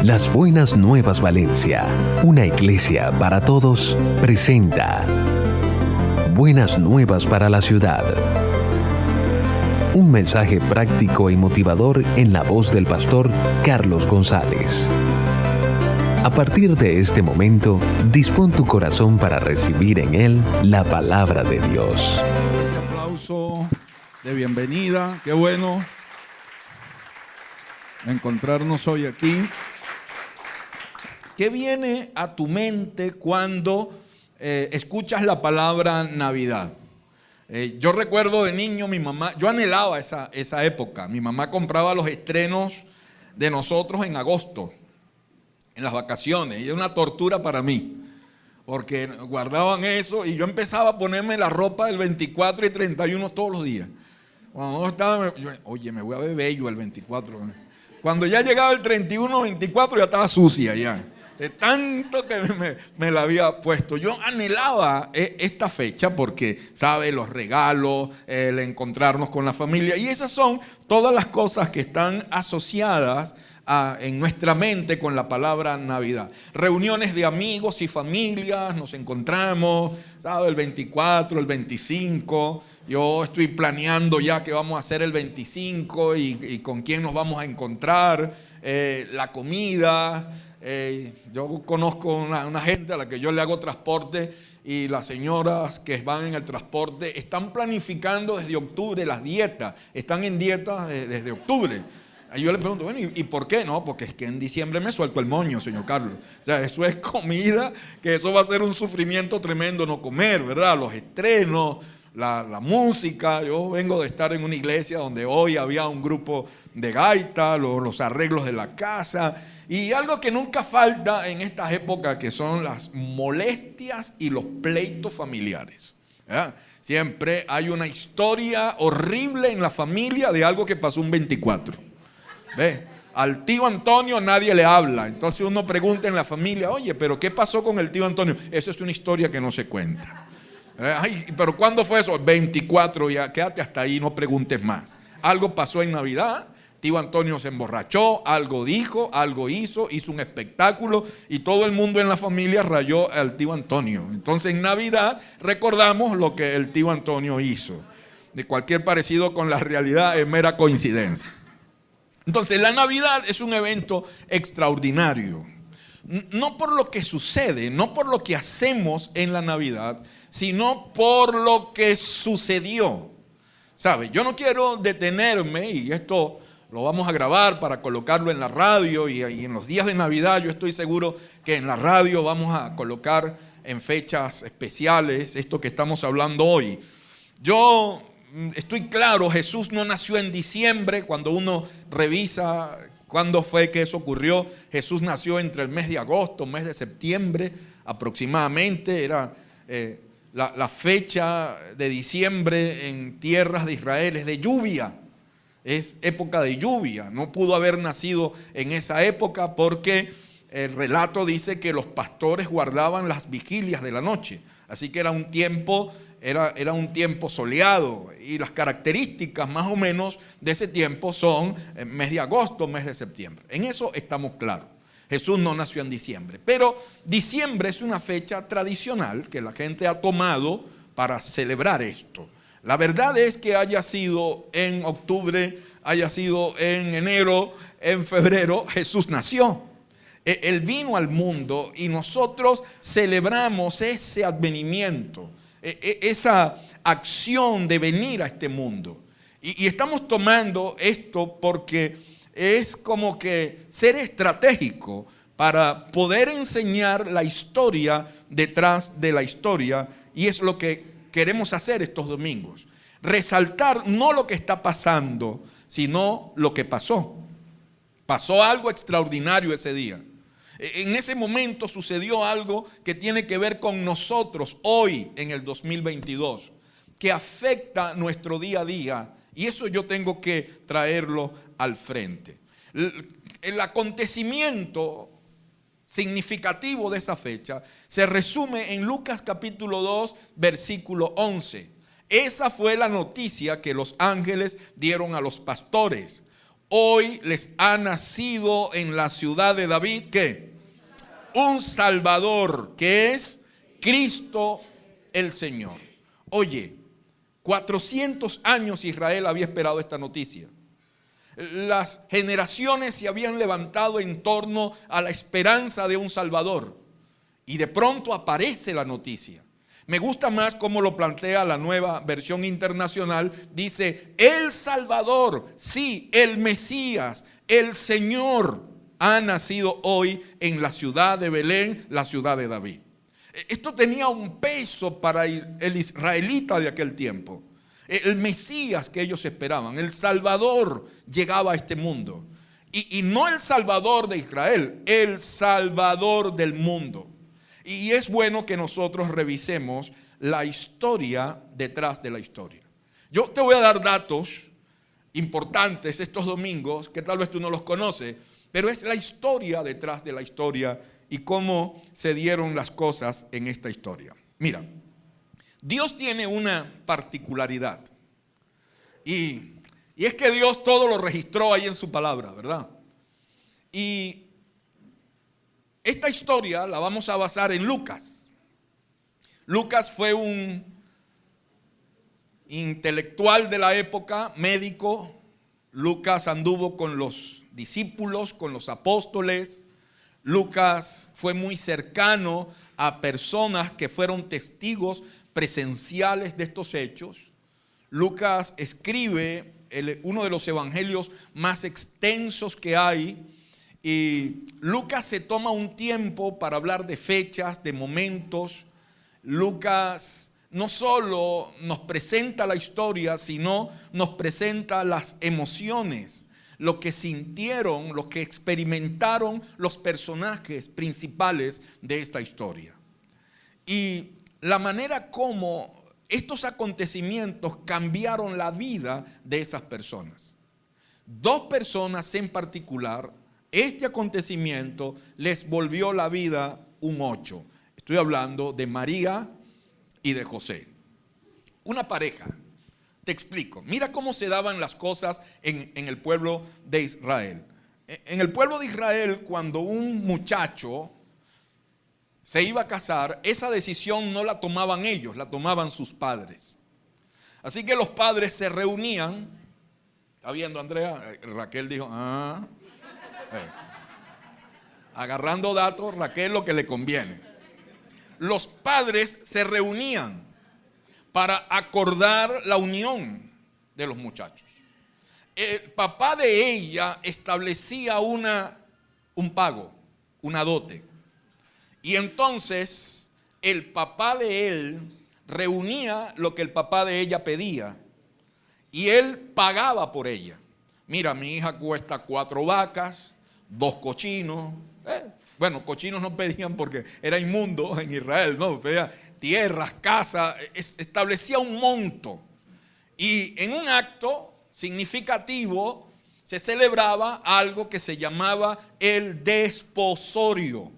Las Buenas Nuevas Valencia, una iglesia para todos, presenta Buenas Nuevas para la Ciudad. Un mensaje práctico y motivador en la voz del pastor Carlos González. A partir de este momento, dispón tu corazón para recibir en él la palabra de Dios. Un aplauso de bienvenida, qué bueno encontrarnos hoy aquí. ¿Qué viene a tu mente cuando escuchas la palabra Navidad? Yo recuerdo de niño, mi mamá, yo anhelaba esa época. Mi mamá compraba los estrenos de nosotros en agosto, en las vacaciones, y era una tortura para mí, porque guardaban eso y yo empezaba a ponerme la ropa del 24 y 31 todos los días. Cuando no estaba, oye, me voy a ver bello el 24. Cuando ya llegaba el 31, 24 ya estaba sucia ya. De tanto que me la había puesto. Yo anhelaba esta fecha porque, ¿sabe? Los regalos, el encontrarnos con la familia. Y esas son todas las cosas que están asociadas en nuestra mente con la palabra Navidad. Reuniones de amigos y familias, nos encontramos, ¿sabe? El 24, el 25. Yo estoy planeando ya qué vamos a hacer el 25 y con quién nos vamos a encontrar. La comida. Yo conozco una gente a la que yo le hago transporte y las señoras que van en el transporte están planificando desde octubre las dietas, están en dieta desde octubre. Y yo le pregunto, bueno, ¿y por qué? No, porque es que en diciembre me suelto el moño, señor Carlos. O sea, eso es comida, que eso va a ser un sufrimiento tremendo no comer, ¿verdad? Los estrenos, la música. Yo vengo de estar en una iglesia donde hoy había un grupo de gaita, los arreglos de la casa. Y algo que nunca falta en estas épocas, que son las molestias y los pleitos familiares, ¿verdad? Siempre hay una historia horrible en la familia de algo que pasó un 24. ¿Ve? Al tío Antonio nadie le habla. Entonces uno pregunta en la familia, oye, pero ¿qué pasó con el tío Antonio? Eso es una historia que no se cuenta. Ay, pero ¿cuándo fue eso? 24, ya quédate hasta ahí, no preguntes más. Algo pasó en Navidad. Tío Antonio se emborrachó, algo dijo, algo hizo un espectáculo y todo el mundo en la familia rayó al tío Antonio. Entonces en Navidad recordamos lo que el tío Antonio hizo. De cualquier parecido con la realidad es mera coincidencia. Entonces la Navidad es un evento extraordinario. No por lo que sucede, no por lo que hacemos en la Navidad, sino por lo que sucedió. ¿Sabe? Yo no quiero detenerme, y esto lo vamos a grabar para colocarlo en la radio y en los días de Navidad yo estoy seguro que en la radio vamos a colocar en fechas especiales esto que estamos hablando hoy. Yo estoy claro, Jesús no nació en diciembre. Cuando uno revisa cuándo fue que eso ocurrió, Jesús nació entre el mes de agosto, mes de septiembre aproximadamente. Era la fecha de diciembre en tierras de Israel es de lluvia. Es época de lluvia. No pudo haber nacido en esa época porque el relato dice que los pastores guardaban las vigilias de la noche. Así que era un tiempo soleado, y las características más o menos de ese tiempo son mes de agosto, mes de septiembre. En eso estamos claros. Jesús no nació en diciembre, pero diciembre es una fecha tradicional que la gente ha tomado para celebrar esto. La verdad es que haya sido en octubre, haya sido en enero, en febrero, Jesús nació. Él vino al mundo y nosotros celebramos ese advenimiento, esa acción de venir a este mundo. Y estamos tomando esto porque es como que ser estratégico para poder enseñar la historia detrás de la historia, y es lo que queremos hacer estos domingos. Resaltar no lo que está pasando, sino lo que pasó. Pasó algo extraordinario ese día. En ese momento sucedió algo que tiene que ver con nosotros hoy en el 2022, que afecta nuestro día a día, y eso yo tengo que traerlo al frente. El acontecimiento significativo de esa fecha se resume en Lucas capítulo 2, versículo 11. Esa fue la noticia que los ángeles dieron a los pastores. hoy les ha nacido en la ciudad de David, ¿qué? Un Salvador, que es Cristo el Señor. Oye, 400 años Israel había esperado esta noticia. Las generaciones se habían levantado en torno a la esperanza de un Salvador. Y de pronto aparece la noticia. Me gusta más cómo lo plantea la Nueva Versión Internacional. Dice, el Salvador, sí, el Mesías, el Señor ha nacido hoy en la ciudad de Belén, la ciudad de David. Esto tenía un peso para el israelita de aquel tiempo. El Mesías que ellos esperaban, el Salvador llegaba a este mundo. Y no el Salvador de Israel, el Salvador del mundo. Y es bueno que nosotros revisemos la historia detrás de la historia. Yo te voy a dar datos importantes estos domingos, que tal vez tú no los conoces, pero es la historia detrás de la historia y cómo se dieron las cosas en esta historia. Mira, Dios tiene una particularidad y es que Dios todo lo registró ahí en su palabra, ¿verdad? Y esta historia la vamos a basar en Lucas. Lucas fue un intelectual de la época, médico. Lucas anduvo con los discípulos, con los apóstoles. Lucas fue muy cercano a personas que fueron testigos presenciales de estos hechos. Lucas escribe uno de los evangelios más extensos que hay. Y Lucas se toma un tiempo para hablar de fechas, de momentos. Lucas no solo nos presenta la historia, sino nos presenta las emociones, lo que sintieron, lo que experimentaron los personajes principales de esta historia. Y la manera como estos acontecimientos cambiaron la vida de esas personas. Dos personas en particular, este acontecimiento les volvió la vida un 8. Estoy hablando de María y de José. Una pareja. Te explico. Mira cómo se daban las cosas en el pueblo de Israel. En el pueblo de Israel, cuando un muchacho se iba a casar, esa decisión no la tomaban ellos, la tomaban sus padres. Así que los padres se reunían. ¿Está viendo, Andrea? Raquel dijo, agarrando datos, Raquel, lo que le conviene. Los padres se reunían para acordar la unión de los muchachos. El papá de ella establecía un pago, una dote. Y entonces el papá de él reunía lo que el papá de ella pedía y él pagaba por ella. Mira, mi hija cuesta 4 vacas, 2 cochinos. Bueno, cochinos no pedían porque era inmundo en Israel, no, pedían tierras, casas, establecía un monto. Y en un acto significativo se celebraba algo que se llamaba el desposorio.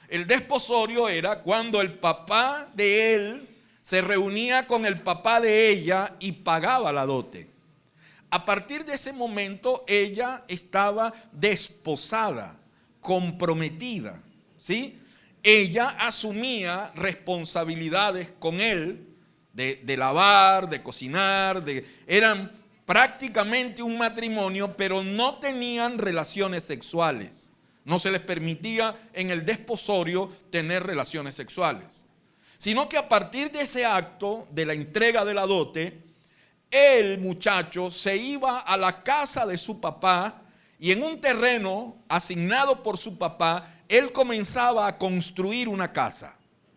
El desposorio era cuando el papá de él se reunía con el papá de ella y pagaba la dote. A partir de ese momento ella estaba desposada, comprometida, ¿sí? Ella asumía responsabilidades con él de lavar, de cocinar, eran prácticamente un matrimonio, pero no tenían relaciones sexuales. No se les permitía en el desposorio tener relaciones sexuales. Sino que a partir de ese acto, de la entrega de la dote, el muchacho se iba a la casa de su papá y en un terreno asignado por su papá, él comenzaba a construir una casa,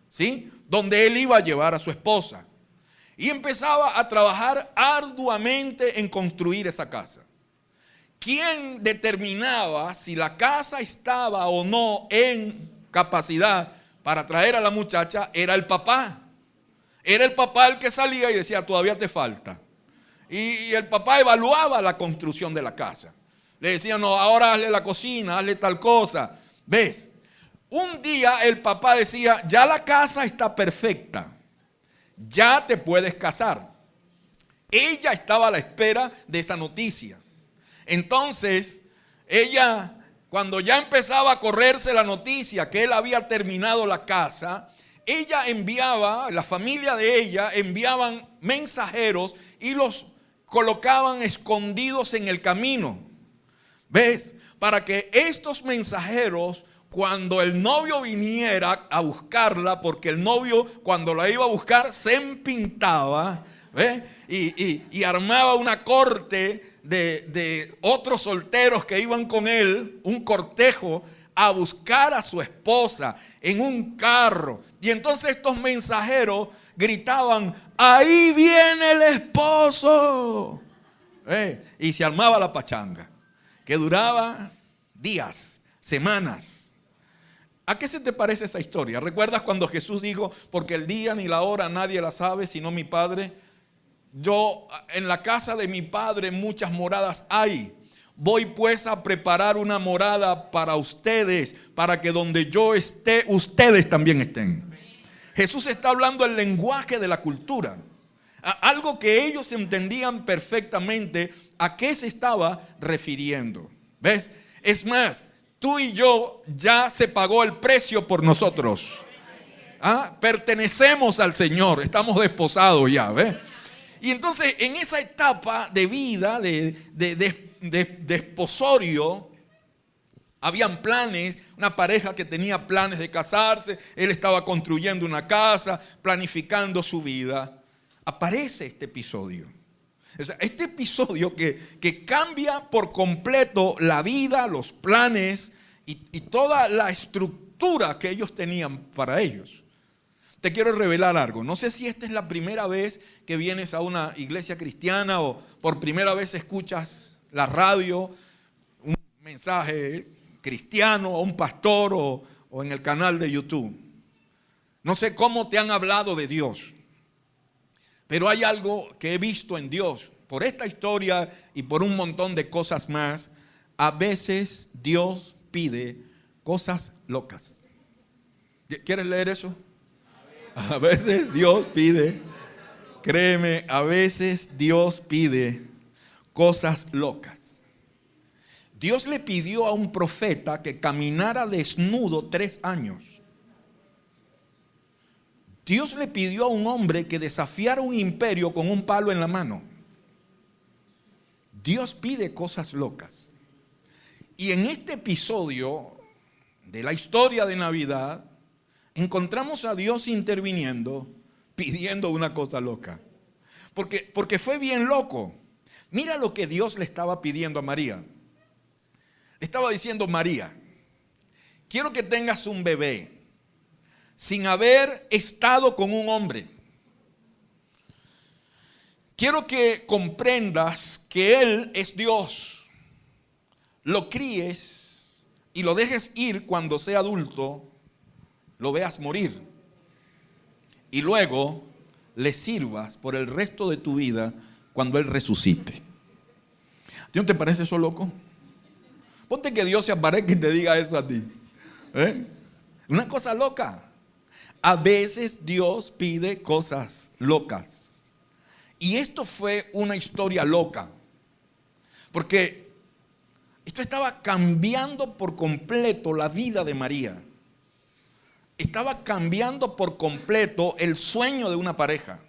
¿sí? Donde él iba a llevar a su esposa. Y empezaba a trabajar arduamente en construir esa casa. ¿Quién determinaba si la casa estaba o no en capacidad para traer a la muchacha? Era el papá. Era el papá el que salía y decía, todavía te falta. Y el papá evaluaba la construcción de la casa. Le decía, no, ahora hazle la cocina, hazle tal cosa. ¿Ves? Un día el papá decía, ya la casa está perfecta. Ya te puedes casar. Ella estaba a la espera de esa noticia. Entonces, ella, cuando ya empezaba a correrse la noticia que él había terminado la casa, ella enviaba, la familia de ella enviaban mensajeros y los colocaban escondidos en el camino. ¿Ves? Para que estos mensajeros, cuando el novio viniera a buscarla, porque el novio cuando la iba a buscar se empintaba, ¿ves? Y armaba una corte de otros solteros que iban con él, un cortejo, a buscar a su esposa en un carro. Y entonces estos mensajeros gritaban: ahí viene el esposo. Y se armaba la pachanga, que duraba días, semanas. ¿A qué se te parece esa historia? ¿Recuerdas cuando Jesús dijo: porque el día ni la hora nadie la sabe sino mi Padre? Yo, en la casa de mi Padre muchas moradas hay. Voy pues a preparar una morada para ustedes, para que donde yo esté, ustedes también estén. Jesús está hablando el lenguaje de la cultura, algo que ellos entendían perfectamente a qué se estaba refiriendo. ¿Ves? Es más, tú y yo ya se pagó el precio por nosotros. Pertenecemos al Señor, estamos desposados ya, ¿ves? Y entonces en esa etapa de vida, de desposorio, habían planes, una pareja que tenía planes de casarse, él estaba construyendo una casa, planificando su vida. Aparece este episodio. O sea, este episodio que cambia por completo la vida, los planes y toda la estructura que ellos tenían para ellos. Te quiero revelar algo. No sé si esta es la primera vez que vienes a una iglesia cristiana o por primera vez escuchas la radio, un mensaje cristiano o un pastor o en el canal de YouTube. No sé cómo te han hablado de Dios, pero hay algo que he visto en Dios. Por esta historia y por un montón de cosas más, a veces Dios pide cosas locas. ¿Quieres leer eso? A veces Dios pide, créeme, a veces Dios pide cosas locas. Dios le pidió a un profeta que caminara desnudo 3 años. Dios le pidió a un hombre que desafiara un imperio con un palo en la mano. Dios pide cosas locas. Y en este episodio de la historia de Navidad, encontramos a Dios interviniendo, pidiendo una cosa loca. Porque fue bien loco. Mira lo que Dios le estaba pidiendo a María. Le estaba diciendo: María, quiero que tengas un bebé sin haber estado con un hombre. Quiero que comprendas que Él es Dios. Lo críes y lo dejes ir cuando sea adulto, lo veas morir y luego le sirvas por el resto de tu vida cuando Él resucite. ¿A ti no te parece eso loco? Ponte que Dios se aparezca y te diga eso a ti. Una cosa loca. A veces Dios pide cosas locas. Y esto fue una historia loca, porque esto estaba cambiando por completo la vida de María. Estaba cambiando por completo el sueño de una pareja,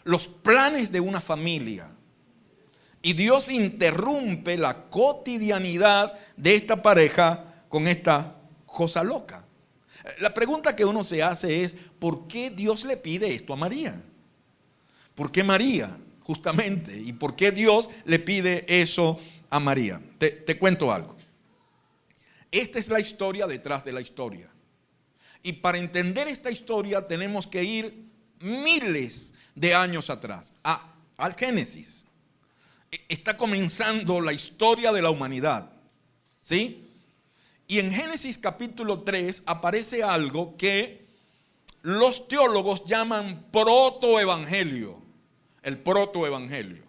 los planes de una familia. Y Dios interrumpe la cotidianidad de esta pareja con esta cosa loca. La pregunta que uno se hace es: ¿por qué Dios le pide esto a María? ¿Por qué María, justamente? ¿Y por qué Dios le pide eso a María? Te cuento algo. Esta es la historia detrás de la historia. Y para entender esta historia tenemos que ir miles de años atrás, al Génesis. Está comenzando la historia de la humanidad, ¿sí? Y en Génesis capítulo 3 aparece algo que los teólogos llaman protoevangelio. El protoevangelio.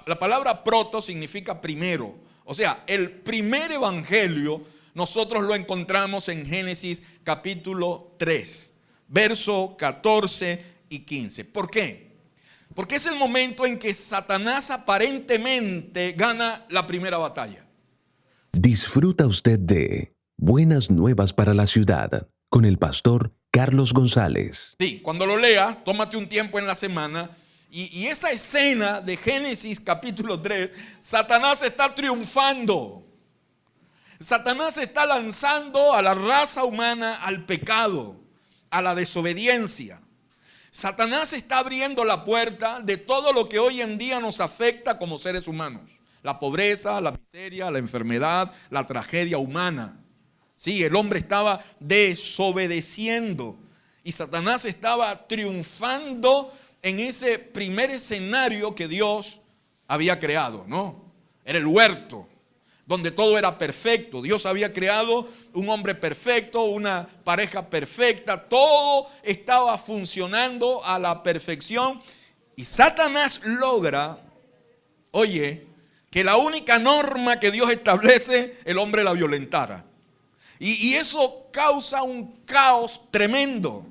La palabra proto significa primero. O sea, el primer evangelio nosotros lo encontramos en Génesis capítulo 3, verso 14 y 15. ¿Por qué? Porque es el momento en que Satanás aparentemente gana la primera batalla. Disfruta usted de Buenas Nuevas para la Ciudad con el pastor Carlos González. Sí, cuando lo leas, tómate un tiempo en la semana y esa escena de Génesis capítulo 3, Satanás está triunfando. Satanás está lanzando a la raza humana al pecado, a la desobediencia. Satanás está abriendo la puerta de todo lo que hoy en día nos afecta como seres humanos. La pobreza, la miseria, la enfermedad, la tragedia humana. Sí, el hombre estaba desobedeciendo y Satanás estaba triunfando en ese primer escenario que Dios había creado, ¿no? Era el huerto, donde todo era perfecto. Dios había creado un hombre perfecto, una pareja perfecta, todo estaba funcionando a la perfección y Satanás logra, oye, que la única norma que Dios establece, el hombre la violentara. Y eso causa un caos tremendo.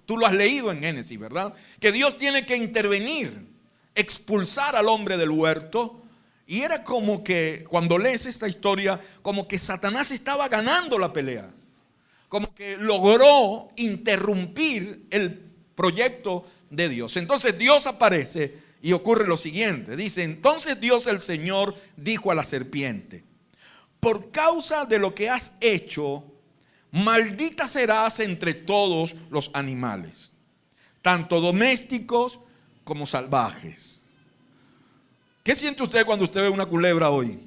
Tú lo has leído en Génesis, ¿verdad? Que Dios tiene que intervenir, expulsar al hombre del huerto. Y era como que, cuando lees esta historia, como que Satanás estaba ganando la pelea. Como que logró interrumpir el proyecto de Dios. Entonces Dios aparece y ocurre lo siguiente. Dice, entonces Dios el Señor dijo a la serpiente: por causa de lo que has hecho, maldita serás entre todos los animales, tanto domésticos como salvajes. ¿Qué siente usted cuando usted ve una culebra hoy?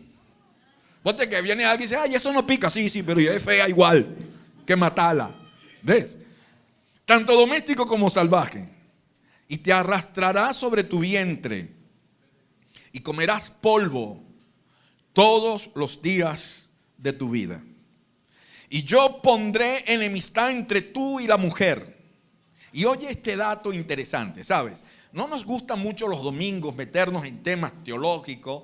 Ponte que viene alguien y dice, ay, eso no pica. Sí, pero ya es fea igual, que matarla. ¿Ves? Tanto doméstico como salvaje. Y te arrastrarás sobre tu vientre y comerás polvo todos los días de tu vida. Y yo pondré enemistad entre tú y la mujer. Y oye este dato interesante, ¿sabes? No nos gusta mucho los domingos meternos en temas teológicos.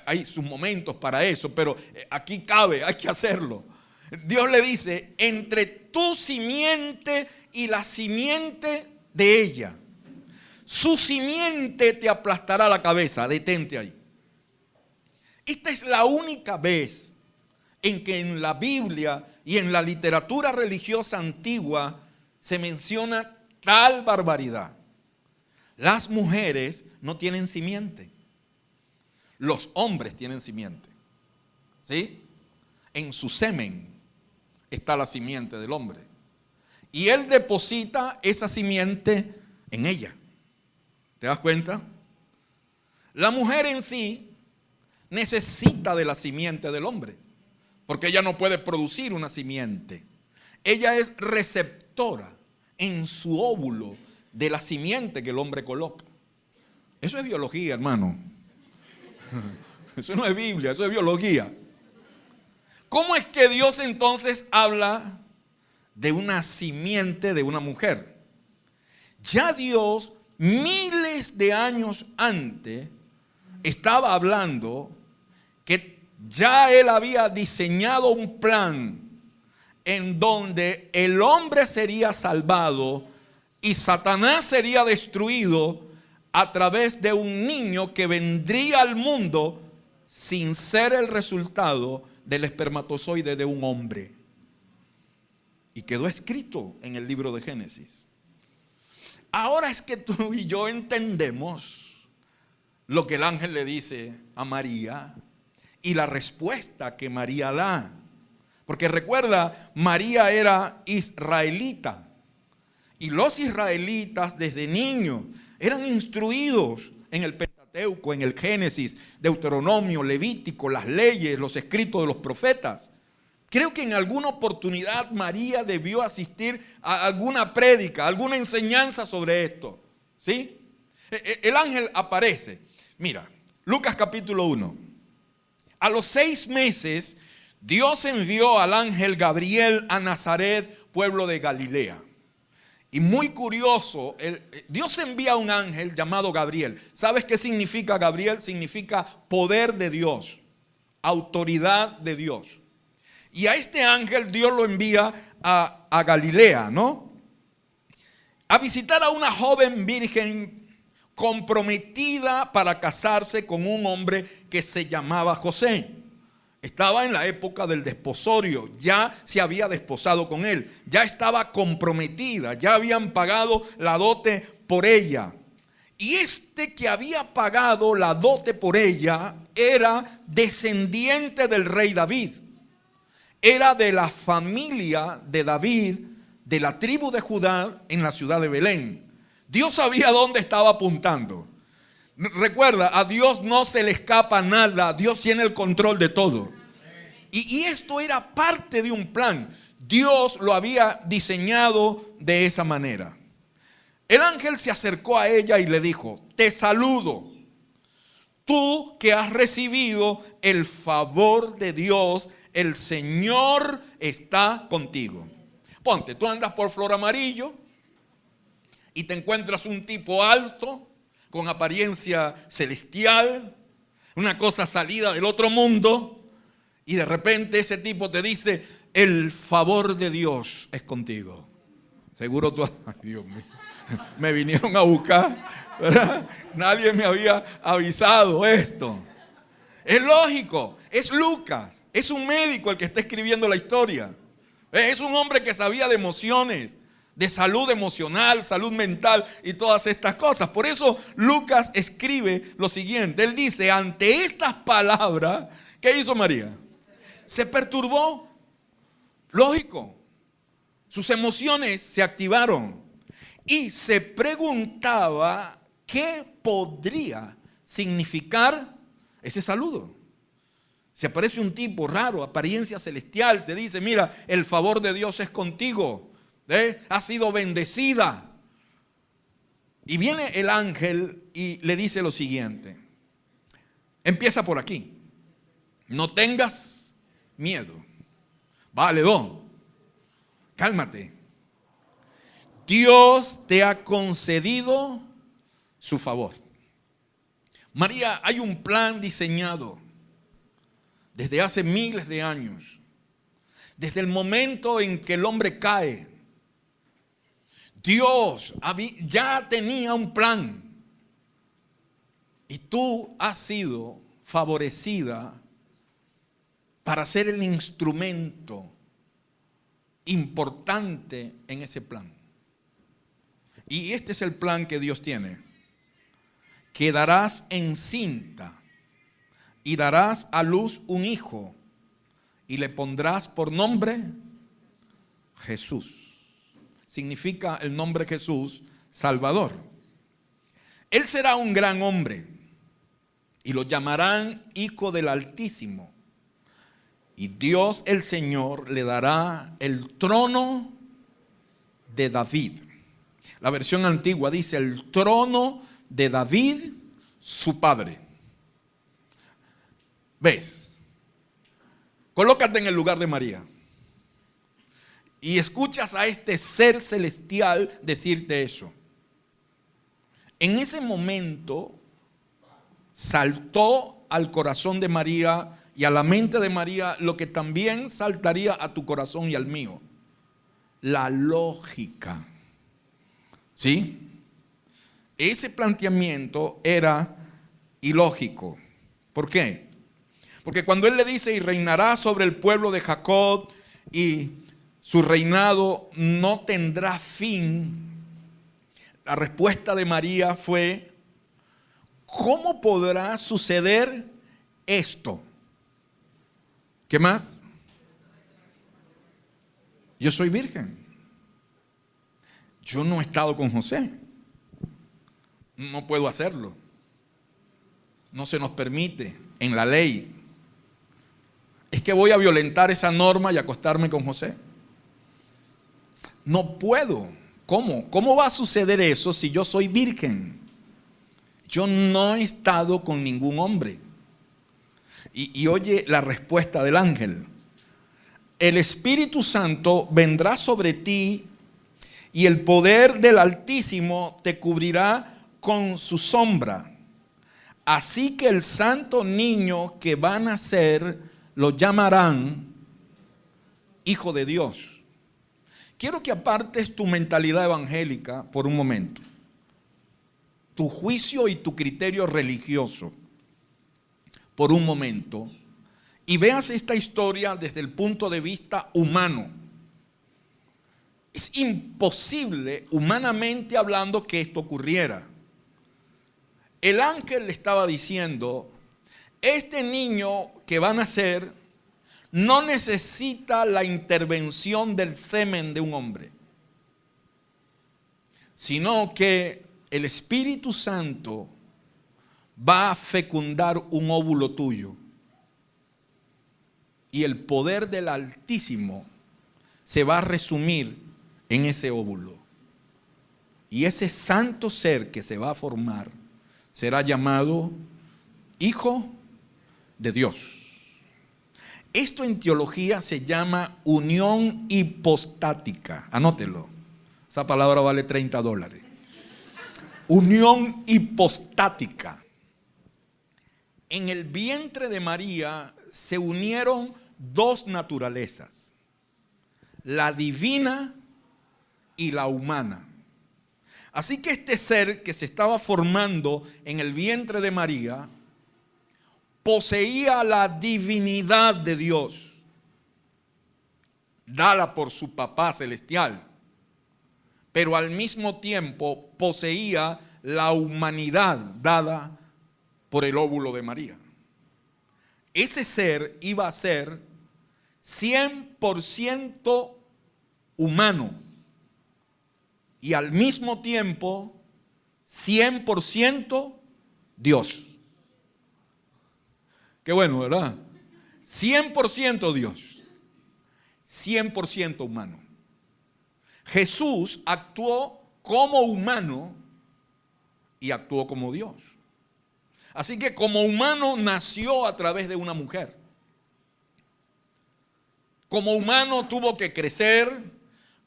Hay sus momentos para eso, pero aquí cabe, hay que hacerlo. Dios le dice, entre tu simiente y la simiente de ella, su simiente te aplastará la cabeza. Detente ahí. Esta es la única vez en que en la Biblia y en la literatura religiosa antigua se menciona tal barbaridad. Las mujeres no tienen simiente. Los hombres tienen simiente. ¿Sí? En su semen está la simiente del hombre. Y él deposita esa simiente en ella. ¿Te das cuenta? La mujer en sí necesita de la simiente del hombre, porque ella no puede producir una simiente. Ella es receptora en su óvulo de la simiente que el hombre coloca. Eso es biología, hermano. Eso no es Biblia, eso es biología. ¿Cómo es que Dios entonces habla de una simiente de una mujer? Ya Dios, miles de años antes, estaba hablando que ya Él había diseñado un plan en donde el hombre sería salvado y Satanás sería destruido a través de un niño que vendría al mundo sin ser el resultado del espermatozoide de un hombre. Y quedó escrito en el libro de Génesis. Ahora es que tú y yo entendemos lo que el ángel le dice a María y la respuesta que María da. Porque recuerda, María era israelita. Y los israelitas desde niños eran instruidos en el Pentateuco, en el Génesis, Deuteronomio, Levítico, las leyes, los escritos de los profetas. Creo que en alguna oportunidad María debió asistir a alguna prédica, alguna enseñanza sobre esto. ¿Sí? El ángel aparece. Mira, Lucas capítulo 1. A los 6 meses, Dios envió al ángel Gabriel a Nazaret, pueblo de Galilea. Y muy curioso, Dios envía a un ángel llamado Gabriel. ¿Sabes qué significa Gabriel? Significa poder de Dios, autoridad de Dios. Y a este ángel Dios lo envía a Galilea, ¿no? A visitar a una joven virgen comprometida para casarse con un hombre que se llamaba José. Estaba en la época del desposorio, ya se había desposado con él, ya estaba comprometida, ya habían pagado la dote por ella. Y este que había pagado la dote por ella era descendiente del rey David. Era de la familia de David, de la tribu de Judá en la ciudad de Belén. Dios sabía dónde estaba apuntando. Recuerda, a Dios no se le escapa nada, Dios tiene el control de todo. Y esto era parte de un plan. Dios lo había diseñado de esa manera. El ángel se acercó a ella y le dijo: te saludo, tú que has recibido el favor de Dios, el Señor está contigo. Ponte, tú andas por Flor Amarillo y te encuentras un tipo alto, con apariencia celestial, una cosa salida del otro mundo, y de repente ese tipo te dice: el favor de Dios es contigo. Seguro tú, ay Dios mío, me vinieron a buscar, ¿verdad? Nadie me había avisado esto. Es lógico, es Lucas, es un médico el que está escribiendo la historia. Es un hombre que sabía de emociones, de salud emocional, salud mental y todas estas cosas. Por eso Lucas escribe lo siguiente. Él dice: ante estas palabras, ¿qué hizo María? Se perturbó. Lógico. Sus emociones se activaron y se preguntaba qué podría significar ese saludo. Se aparece un tipo raro, apariencia celestial, te dice: mira, el favor de Dios es contigo, has sido bendecida. Y viene el ángel y le dice lo siguiente. Empieza por aquí: no tengas miedo. Vale, cálmate. Dios te ha concedido su favor. María, hay un plan diseñado desde hace miles de años. Desde el momento en que el hombre cae, Dios ya tenía un plan. Y tú has sido favorecida para ser el instrumento importante en ese plan. Y este es el plan que Dios tiene. Quedarás encinta y darás a luz un hijo y le pondrás por nombre Jesús. Significa el nombre Jesús, Salvador. Él será un gran hombre y lo llamarán Hijo del Altísimo. Y Dios el Señor le dará el trono de David. La versión antigua dice: el trono de David, su padre. ¿Ves? Colócate en el lugar de María y escuchas a este ser celestial decirte eso. En ese momento saltó al corazón de María y a la mente de María lo que también saltaría a tu corazón y al mío: la lógica. ¿Sí? Ese planteamiento era ilógico. ¿Por qué? Porque cuando él le dice: y reinará sobre el pueblo de Jacob y su reinado no tendrá fin, la respuesta de María fue: ¿cómo podrá suceder esto? ¿Qué más? Yo soy virgen. Yo no he estado con José. No puedo hacerlo. No se nos permite en la ley. ¿Es que voy a violentar esa norma y acostarme con José? No puedo. ¿Cómo? ¿Cómo va a suceder eso si yo soy virgen? Yo no he estado con ningún hombre. Y oye la respuesta del ángel: el Espíritu Santo vendrá sobre ti y el poder del Altísimo te cubrirá con su sombra. Así que el santo niño que va a nacer lo llamarán Hijo de Dios. Quiero que apartes tu mentalidad evangélica por un momento. tu juicio y tu criterio religioso por un momento y veas esta historia desde el punto de vista humano. Es imposible, humanamente hablando, que esto ocurriera. El ángel le estaba diciendo: este niño que va a nacer no necesita la intervención del semen de un hombre, sino que el Espíritu Santo va a fecundar un óvulo tuyo. Y el poder del Altísimo se va a resumir en ese óvulo. Y ese santo ser que se va a formar será llamado Hijo de Dios. Esto en teología se llama unión hipostática. Anótelo. Esa palabra vale $30. Unión hipostática. En el vientre de María se unieron dos naturalezas, la divina y la humana. Así que este ser que se estaba formando en el vientre de María poseía la divinidad de Dios, dada por su papá celestial, pero al mismo tiempo poseía la humanidad dada por el óvulo de María. Ese ser iba a ser 100% humano y al mismo tiempo 100% Dios. Qué bueno, ¿verdad? 100% Dios, 100% humano. Jesús actuó como humano y actuó como Dios. Así que como humano nació a través de una mujer. Como humano tuvo que crecer,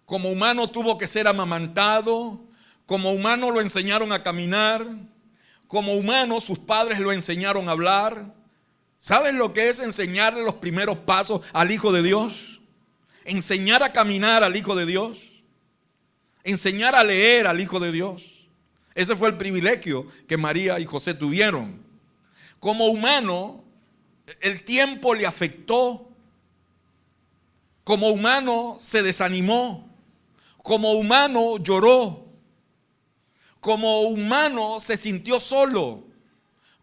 como humano tuvo que ser amamantado, como humano lo enseñaron a caminar, como humano sus padres lo enseñaron a hablar. ¿Sabes lo que es enseñarle los primeros pasos al Hijo de Dios? Enseñar a caminar al Hijo de Dios. Enseñar a leer al Hijo de Dios. Ese fue el privilegio que María y José tuvieron. Como humano, el tiempo le afectó. Como humano se desanimó. Como humano lloró. Como humano se sintió solo.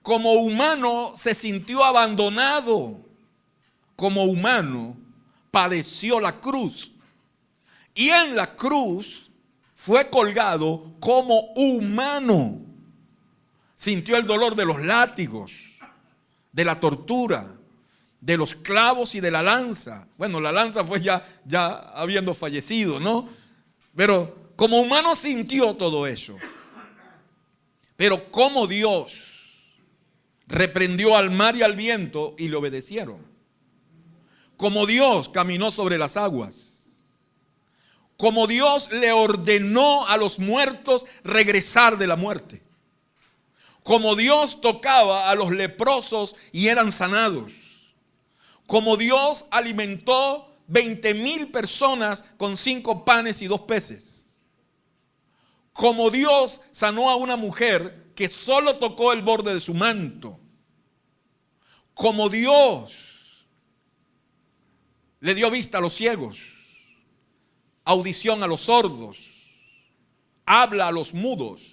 Como humano se sintió abandonado. Como humano padeció la cruz. Y en la cruz fue colgado como humano. Sintió el dolor de los látigos, de la tortura, de los clavos y de la lanza. Bueno, la lanza fue ya habiendo fallecido, ¿no? Pero como humano sintió todo eso. Pero como Dios reprendió al mar y al viento y le obedecieron. Como Dios caminó sobre las aguas. Como Dios le ordenó a los muertos regresar de la muerte. Como Dios tocaba a los leprosos y eran sanados. Como Dios alimentó 20,000 personas con 5 panes y 2 peces. Como Dios sanó a una mujer que solo tocó el borde de su manto. Como Dios le dio vista a los ciegos, audición a los sordos, habla a los mudos.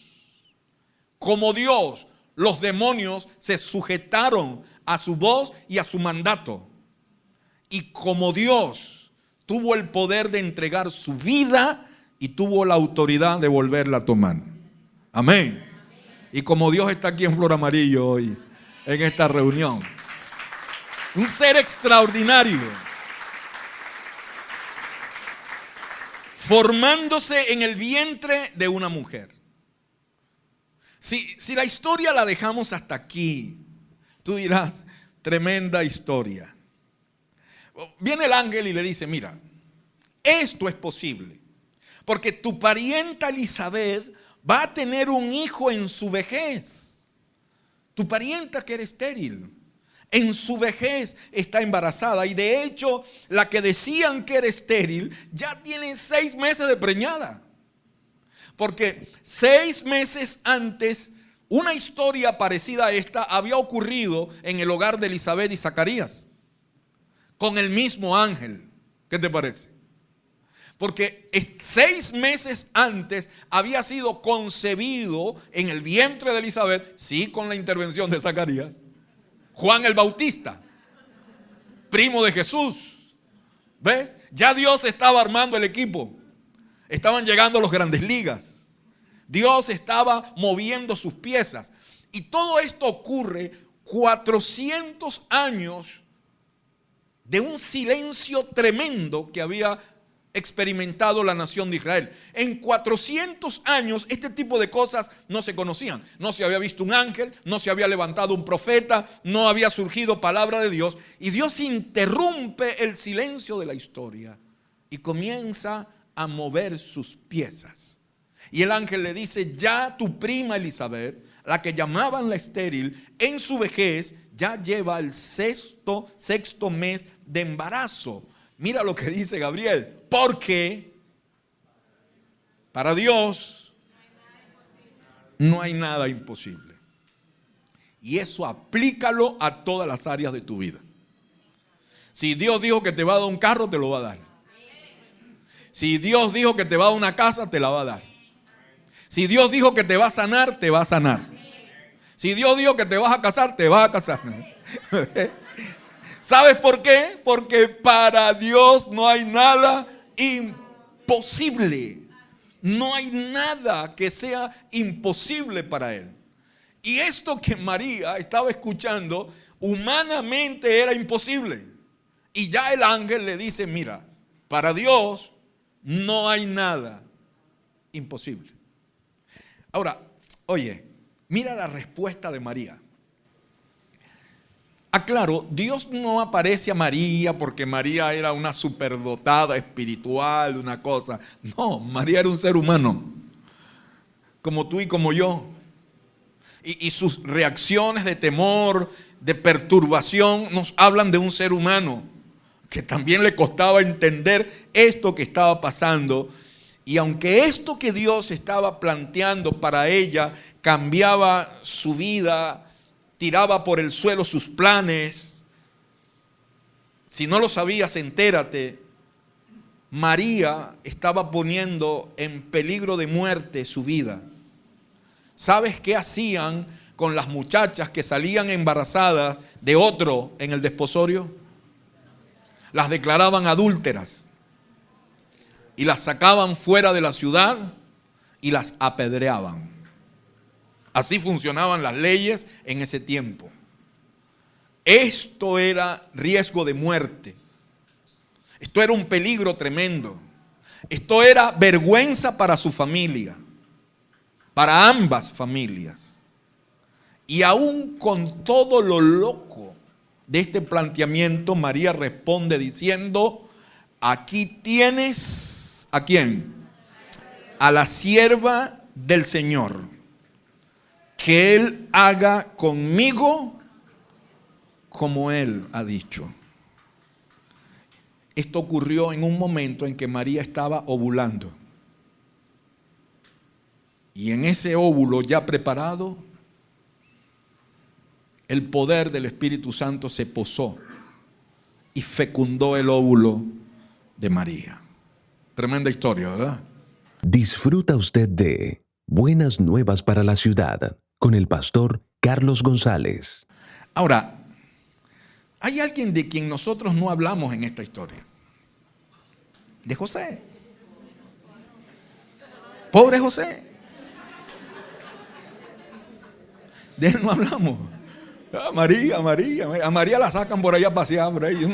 Como Dios, los demonios se sujetaron a su voz y a su mandato. Y como Dios tuvo el poder de entregar su vida y tuvo la autoridad de volverla a tomar. Amén. Y como Dios está aquí en Flor Amarillo hoy, en esta reunión. Un ser extraordinario. Formándose en el vientre de una mujer. Si la historia la dejamos hasta aquí, tú dirás, tremenda historia. Viene el ángel y le dice, mira, esto es posible, porque tu parienta Elizabeth va a tener un hijo en su vejez. Tu parienta que era estéril, en su vejez está embarazada, y de hecho la que decían que era estéril ya tiene 6 meses de preñada. Porque 6 meses antes Una historia parecida a esta había ocurrido en el hogar de Elizabeth y Zacarías, con el mismo ángel. ¿Qué te parece? Porque 6 meses antes había sido concebido en el vientre de Elizabeth, sí, con la intervención de Zacarías, Juan el Bautista, primo de Jesús. ¿Ves? Ya Dios estaba armando el equipo. Estaban llegando a las grandes ligas. Dios estaba moviendo sus piezas. Y todo esto ocurre 400 años de un silencio tremendo que había experimentado la nación de Israel. En 400 años este tipo de cosas no se conocían. No se había visto un ángel, no se había levantado un profeta, no había surgido palabra de Dios. Y Dios interrumpe el silencio de la historia y comienza a mover sus piezas. Y el ángel le dice: ya tu prima Elizabeth, la que llamaban la estéril, en su vejez ya lleva el sexto mes de embarazo. Mira lo que dice Gabriel: porque para Dios no hay nada imposible. Y eso aplícalo a todas las áreas de tu vida. Si Dios dijo que te va a dar un carro, te lo va a dar. Si Dios dijo que te va a dar una casa, te la va a dar. Si Dios dijo que te va a sanar, te va a sanar. Si Dios dijo que te vas a casar, te vas a casar. ¿Sabes por qué? Porque para Dios no hay nada imposible. No hay nada que sea imposible para Él. Y esto que María estaba escuchando, humanamente era imposible. Y ya el ángel le dice: mira, para Dios no hay nada imposible. Ahora, oye, mira la respuesta de María. Aclaro, Dios no aparece a María porque María era una superdotada espiritual, una cosa. No, María era un ser humano, como tú y como yo. Y sus reacciones de temor, de perturbación, nos hablan de un ser humano que también le costaba entender esto que estaba pasando. Y aunque esto que Dios estaba planteando para ella cambiaba su vida, tiraba por el suelo sus planes, si no lo sabías, entérate, María estaba poniendo en peligro de muerte su vida. ¿Sabes qué hacían con las muchachas que salían embarazadas de otro en el desposorio? Las declaraban adúlteras y las sacaban fuera de la ciudad y las apedreaban. Así funcionaban las leyes en ese tiempo. Esto era riesgo de muerte. Esto era un peligro tremendo. Esto era vergüenza para su familia, para ambas familias. Y aún con todo lo loco de este planteamiento, María responde diciendo: aquí tienes, ¿a quién? A la sierva del Señor. Que Él haga conmigo como Él ha dicho. Esto ocurrió en un momento en que María estaba ovulando. Y en ese óvulo ya preparado, el poder del Espíritu Santo se posó y fecundó el óvulo de María. Tremenda historia, ¿verdad? Disfruta usted de Buenas Nuevas para la Ciudad con el pastor Carlos González. Ahora, hay alguien de quien nosotros no hablamos en esta historia. De José. Pobre José. De él no hablamos. María. A María la sacan por allá a pasear por ahí.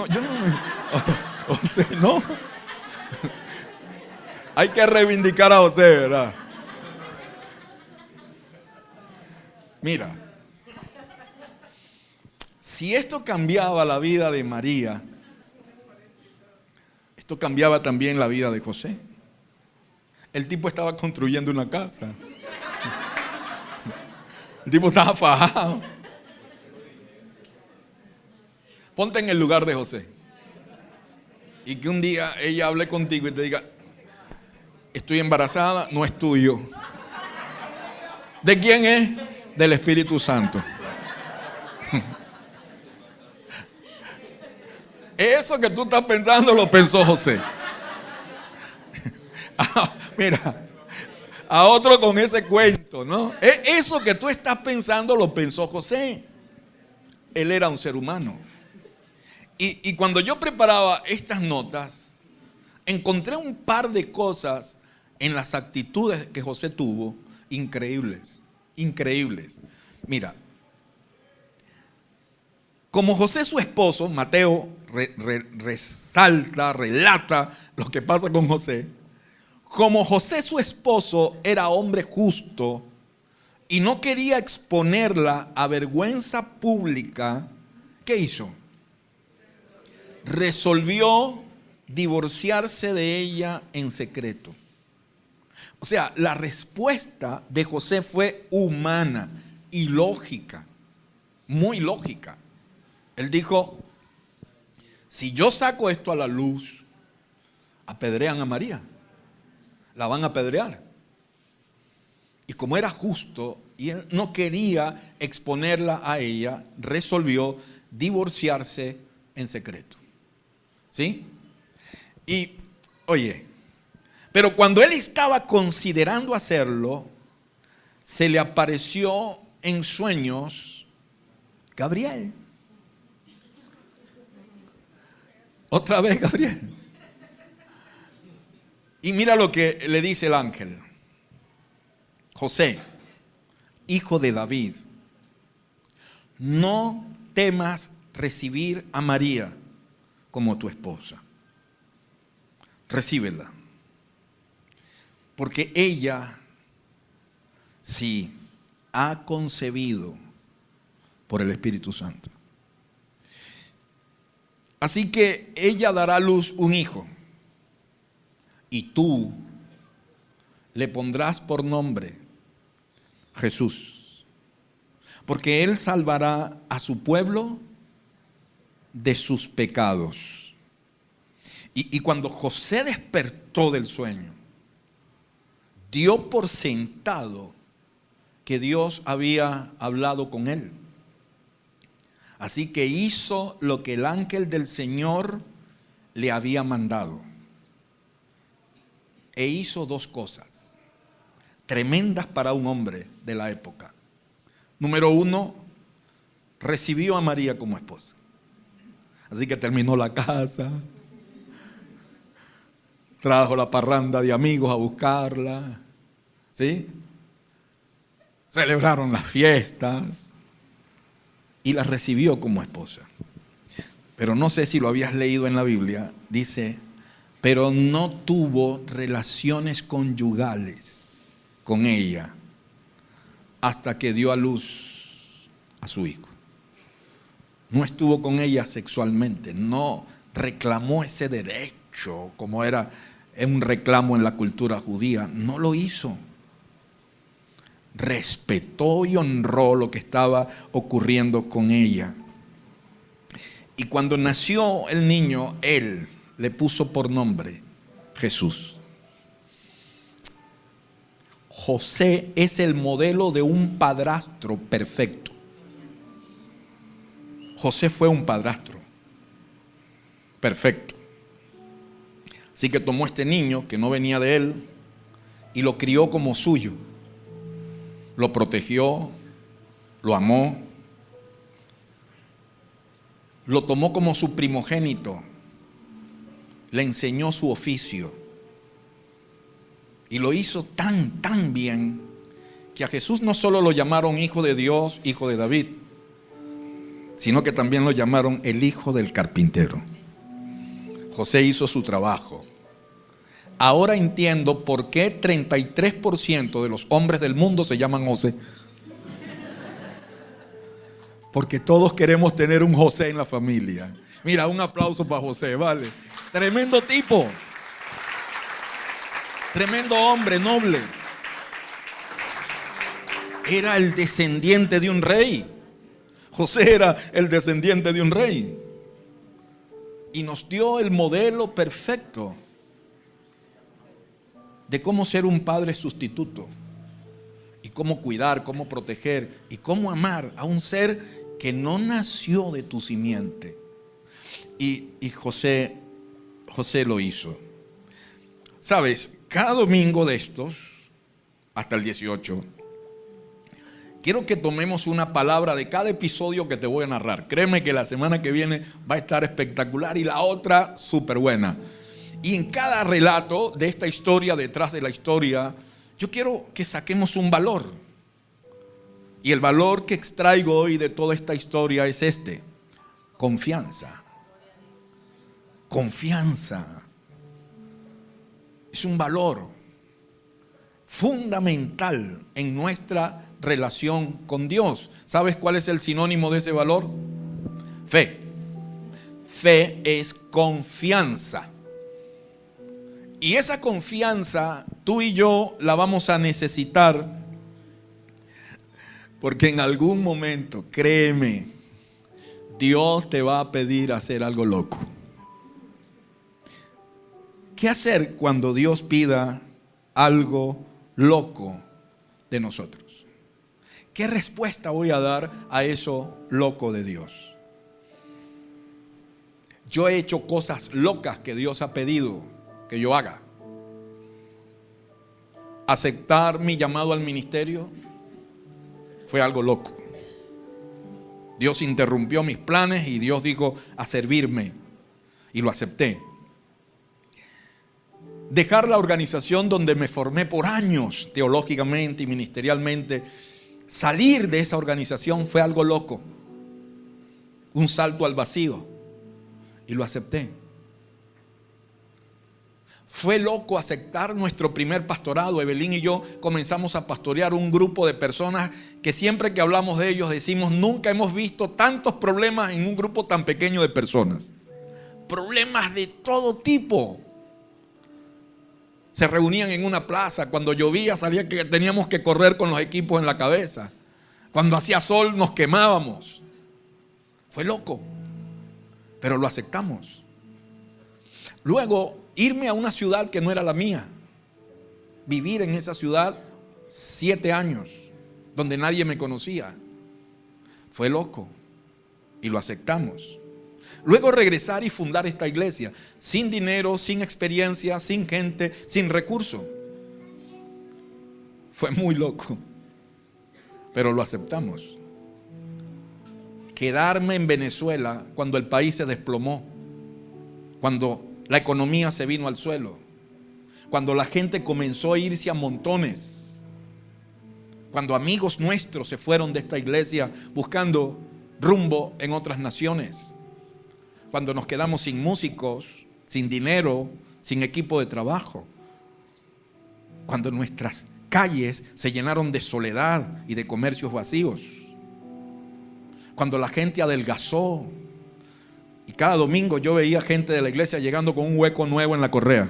No. Hay que reivindicar a José, ¿verdad? Mira, si esto cambiaba la vida de María, esto cambiaba también la vida de José. El tipo estaba construyendo una casa. El tipo estaba fajado. Ponte en el lugar de José. Y que un día ella hable contigo y te diga: estoy embarazada, no es tuyo. ¿De quién es? del Espíritu Santo. Eso que tú estás pensando lo pensó José. Mira, a otro con ese cuento, ¿no? Eso que tú estás pensando lo pensó José. Él era un ser humano. Y cuando yo preparaba estas notas, encontré un par de cosas en las actitudes que José tuvo, increíbles, increíbles. Mira, como José su esposo, Mateo resalta, relata lo que pasa con José. Como José su esposo era hombre justo y no quería exponerla a vergüenza pública, ¿qué hizo? Resolvió divorciarse de ella en secreto. O sea, la respuesta de José fue humana y lógica, muy lógica. Él dijo, si yo saco esto a la luz, apedrean a María, la van a apedrear. Y como era justo y él no quería exponerla a ella, resolvió divorciarse en secreto. ¿Sí? Y, oye, pero cuando él estaba considerando hacerlo, se le apareció en sueños Gabriel. Otra vez Gabriel. Y mira lo que le dice el ángel. José, hijo de David, no temas recibir a María como tu esposa. Recíbela. Porque ella sí ha concebido por el Espíritu Santo. Así que ella dará a luz un hijo y tú le pondrás por nombre Jesús, porque él salvará a su pueblo de sus pecados. Y cuando José despertó del sueño, dio por sentado que Dios había hablado con él. Así que hizo lo que el ángel del Señor le había mandado. E hizo dos cosas tremendas para un hombre de la época. Número uno, recibió a María como esposa. Así que terminó la casa, trajo la parranda de amigos a buscarla, ¿sí? Celebraron las fiestas y la recibió como esposa. Pero no sé si lo habías leído en la Biblia, dice, pero no tuvo relaciones conyugales con ella hasta que dio a luz a su hijo. No estuvo con ella sexualmente, no reclamó ese derecho como era un reclamo en la cultura judía, no lo hizo. Respetó y honró lo que estaba ocurriendo con ella. Y cuando nació el niño, él le puso por nombre Jesús. José es el modelo de un padrastro perfecto. José fue un padrastro perfecto. Así que tomó este niño que no venía de él y lo crió como suyo. Lo protegió, lo amó, lo tomó como su primogénito, le enseñó su oficio y lo hizo tan bien que a Jesús no solo lo llamaron hijo de Dios, hijo de David, sino que también lo llamaron el hijo del carpintero. José hizo su trabajo. Ahora entiendo por qué 33% de los hombres del mundo se llaman José. Porque todos queremos tener un José en la familia. Mira, un aplauso para José, ¿vale? Tremendo tipo. Tremendo hombre, noble. Era el descendiente de un rey. José era el descendiente de un rey. Y nos dio el modelo perfecto de cómo ser un padre sustituto. y cómo cuidar, cómo proteger y cómo amar a un ser que no nació de tu simiente. Y José lo hizo. Sabes, cada domingo de estos, hasta el 18, quiero que tomemos una palabra de cada episodio que te voy a narrar. Créeme que la semana que viene va a estar espectacular y la otra súper buena. Y en cada relato de esta historia, detrás de la historia, yo quiero que saquemos un valor. Y el valor que extraigo hoy de toda esta historia es este: confianza. Confianza. Es un valor fundamental en nuestra relación con Dios. ¿Sabes cuál es el sinónimo de ese valor? Fe. Fe es confianza. Y esa confianza tú y yo la vamos a necesitar, porque en algún momento, créeme, Dios te va a pedir hacer algo loco. ¿Qué hacer cuando Dios pida algo loco de nosotros? ¿Qué respuesta voy a dar a eso loco de Dios? Yo he hecho cosas locas que Dios ha pedido que yo haga. Aceptar mi llamado al ministerio fue algo loco. Dios interrumpió mis planes y Dios dijo a servirme, y lo acepté. Dejar la organización donde me formé por años teológicamente y ministerialmente, salir de esa organización fue algo loco, un salto al vacío, y lo acepté. Fue loco aceptar nuestro primer pastorado. Evelyn y yo comenzamos a pastorear un grupo de personas que siempre que hablamos de ellos decimos: nunca hemos visto tantos problemas en un grupo tan pequeño de personas. Problemas de todo tipo. Se reunían en una plaza. Cuando llovía salía que teníamos que correr con los equipos en la cabeza. Cuando hacía sol nos quemábamos. Fue loco, pero lo aceptamos. Luego, irme a una ciudad que no era la mía. Vivir en esa ciudad 7 años, donde nadie me conocía. Fue loco y lo aceptamos. Luego regresar y fundar esta iglesia, sin dinero, sin experiencia, sin gente, sin recursos. Fue muy loco, pero lo aceptamos. Quedarme en Venezuela cuando el país se desplomó, cuando la economía se vino al suelo, cuando la gente comenzó a irse a montones, cuando amigos nuestros se fueron de esta iglesia buscando rumbo en otras naciones, cuando nos quedamos sin músicos, sin dinero, sin equipo de trabajo, cuando nuestras calles se llenaron de soledad y de comercios vacíos, cuando la gente adelgazó. Y cada domingo yo veía gente de la iglesia llegando con un hueco nuevo en la correa.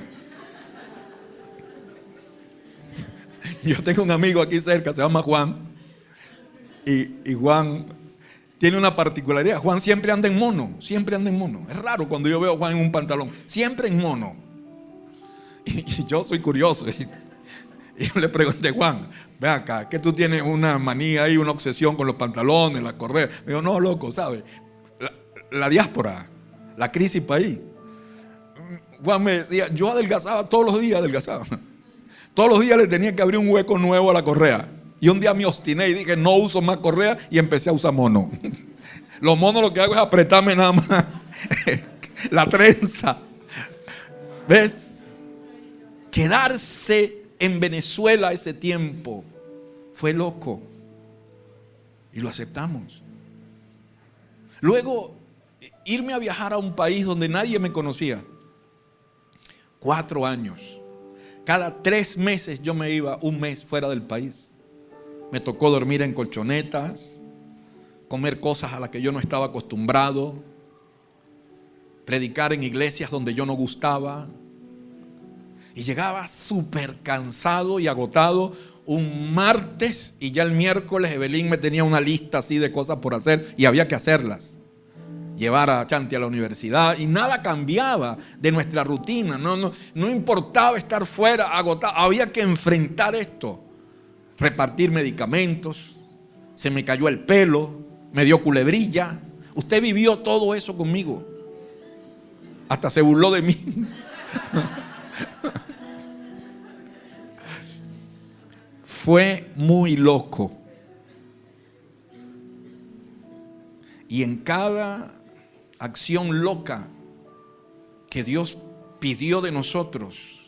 Yo tengo un amigo aquí cerca, se llama Juan. Y Juan tiene una particularidad. Juan siempre anda en mono, siempre anda en mono. Es raro cuando yo veo a Juan en un pantalón, siempre en mono. Y yo soy curioso. Y yo le pregunté: Juan, ven acá, que tú tienes una manía ahí, una obsesión con los pantalones, la correa. Me dijo: no, loco, ¿sabes? La diáspora, la crisis país. Juan me decía: yo adelgazaba todos los días, todos los días le tenía que abrir un hueco nuevo a la correa. Y un día me obstiné y dije: no uso más correa, y empecé a usar mono. Los monos lo que hago es apretarme nada más la trenza. ¿Ves? Quedarse en Venezuela ese tiempo fue loco y lo aceptamos. Luego, irme a viajar a un país donde nadie me conocía. 4 años. Cada 3 meses yo me iba un mes fuera del país. Me tocó dormir en colchonetas, comer cosas a las que yo no estaba acostumbrado, predicar en iglesias donde yo no gustaba. Y llegaba súper cansado y agotado un martes, y ya el miércoles Evelyn me tenía una lista así de cosas por hacer y había que hacerlas. Llevar a Chanti a la universidad, y nada cambiaba de nuestra rutina. No importaba estar fuera, agotado, había que enfrentar esto. repartir medicamentos, se me cayó el pelo, me dio culebrilla. Usted vivió todo eso conmigo. Hasta se burló de mí. Fue muy loco. Y en cada acción loca que Dios pidió de nosotros,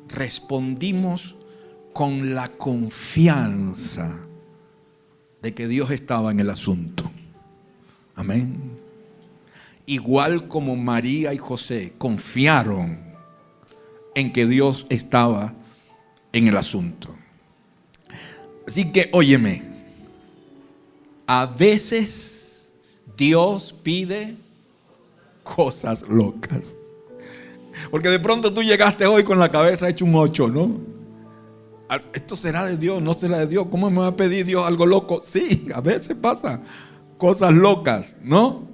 respondimos con la confianza de que Dios estaba en el asunto. Amén. Igual como María y José confiaron en que Dios estaba en el asunto. Así que óyeme, a veces Dios pide cosas locas. Porque de pronto tú llegaste hoy con la cabeza hecho un 8, ¿no? ¿Esto será de Dios? ¿No será de Dios? ¿Cómo me va a pedir Dios algo loco? Sí, a veces pasa cosas locas, ¿no?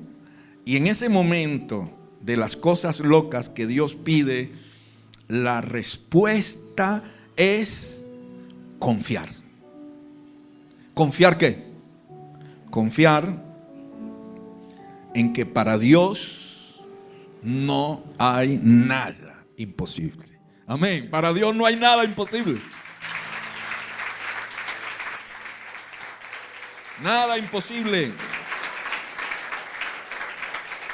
Y en ese momento de las cosas locas que Dios pide, la respuesta es confiar. ¿Confiar qué? Confiar en que para Dios no hay nada imposible. Amén. Para Dios no hay nada imposible. Nada imposible.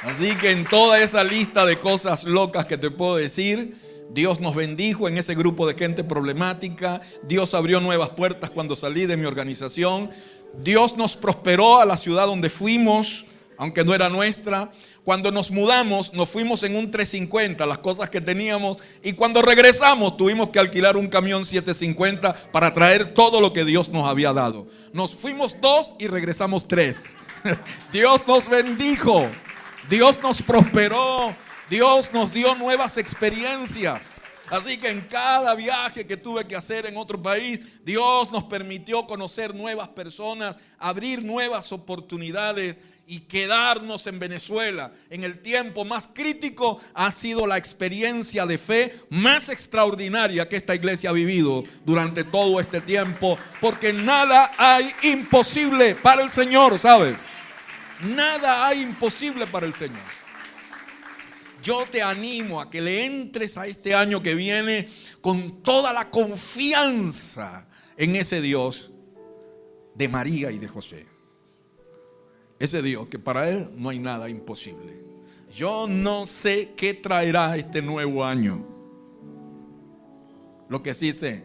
Así que en toda esa lista de cosas locas que te puedo decir, Dios nos bendijo en ese grupo de gente problemática. Dios abrió nuevas puertas cuando salí de mi organización. Dios nos prosperó a la ciudad donde fuimos, aunque no era nuestra. Cuando nos mudamos, nos fuimos en un 350, las cosas que teníamos. Y cuando regresamos, tuvimos que alquilar un camión 750 para traer todo lo que Dios nos había dado. Nos fuimos 2 y regresamos 3. Dios nos bendijo. Dios nos prosperó. Dios nos dio nuevas experiencias. Así que en cada viaje que tuve que hacer en otro país, Dios nos permitió conocer nuevas personas, abrir nuevas oportunidades y quedarnos en Venezuela. En el tiempo más crítico ha sido la experiencia de fe más extraordinaria que esta iglesia ha vivido durante todo este tiempo, porque nada hay imposible para el Señor, ¿sabes? Nada hay imposible para el Señor. Yo te animo a que le entres a este año que viene con toda la confianza en ese Dios de María y de José. Ese Dios que para Él no hay nada imposible. Yo no sé qué traerá este nuevo año. Lo que sí sé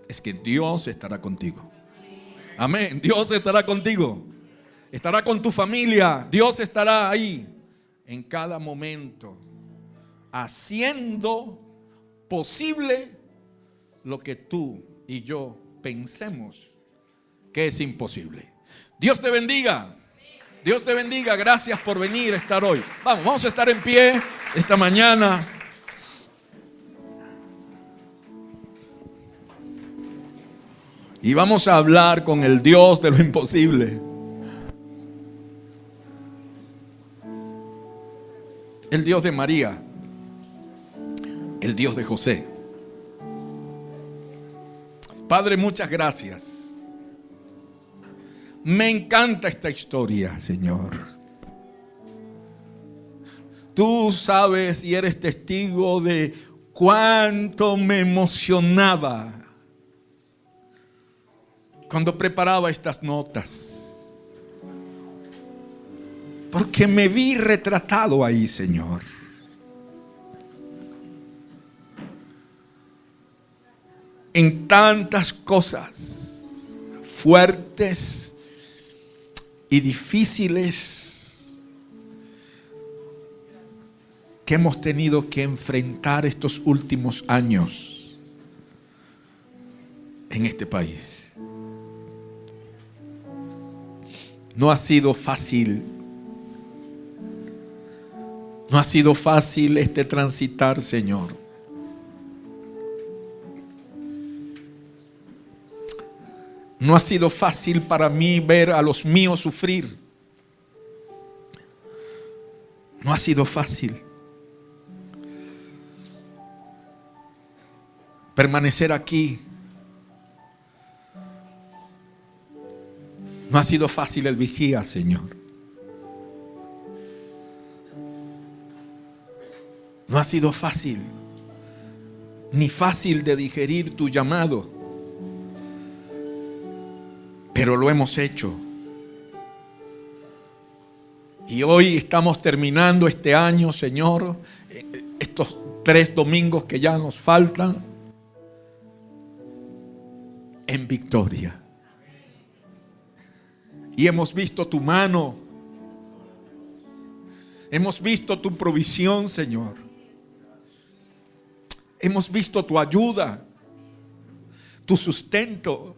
es que Dios estará contigo. Amén. Dios estará contigo. Estará con tu familia. Dios estará ahí en cada momento, haciendo posible lo que tú y yo pensemos que es imposible. Dios te bendiga. Dios te bendiga. Gracias por venir a estar hoy. Vamos a estar en pie esta mañana. Y vamos a hablar con el Dios de lo imposible. El Dios de María, el Dios de José. Padre, muchas gracias. Me encanta esta historia, Señor. Tú sabes y eres testigo de cuánto me emocionaba cuando preparaba estas notas. Porque me vi retratado ahí, Señor. En tantas cosas fuertes y difíciles que hemos tenido que enfrentar estos últimos años en este país. No ha sido fácil. No ha sido fácil este transitar, Señor. No ha sido fácil para mí ver a los míos sufrir. No ha sido fácil permanecer aquí No ha sido fácil el vigía, Señor. No ha sido fácil, ni fácil de digerir tu llamado, pero lo hemos hecho. Y hoy estamos terminando este año, Señor, estos 3 domingos que ya nos faltan, en victoria. Y hemos visto tu mano, hemos visto tu provisión, Señor. Hemos visto tu ayuda, tu sustento.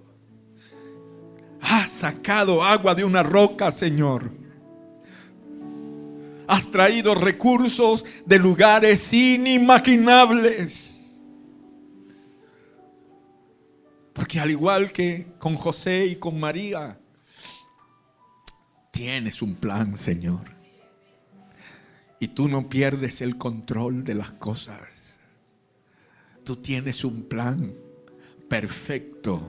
Has sacado agua de una roca, Señor. Has traído recursos de lugares inimaginables. Porque al igual que con José y con María, tienes un plan, Señor. Y tú no pierdes el control de las cosas. Tú tienes un plan perfecto.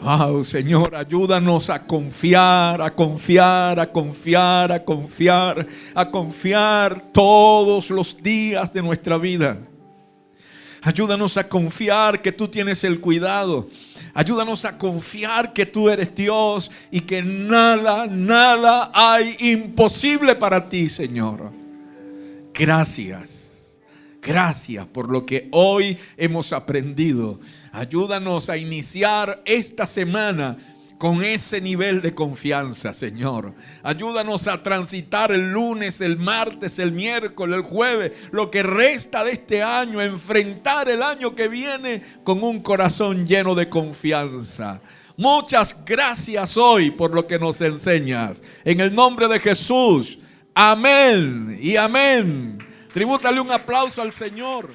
Oh, Señor, ayúdanos a confiar, a confiar, a confiar, a confiar, a confiar todos los días de nuestra vida. Ayúdanos a confiar que tú tienes el cuidado. Ayúdanos a confiar que tú eres Dios y que nada, nada hay imposible para ti, Señor. Gracias. Gracias por lo que hoy hemos aprendido. Ayúdanos a iniciar esta semana con ese nivel de confianza, Señor. Ayúdanos a transitar el lunes, el martes, el miércoles, el jueves, lo que resta de este año, enfrentar el año que viene con un corazón lleno de confianza. Muchas gracias hoy por lo que nos enseñas. En el nombre de Jesús, amén y amén. Tribútale un aplauso al Señor.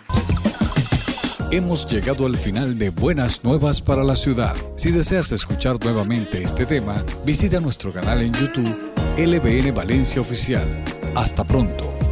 Hemos llegado al final de Buenas Nuevas para la Ciudad. Si deseas escuchar nuevamente este tema, visita nuestro canal en YouTube, LBN Valencia Oficial. Hasta pronto.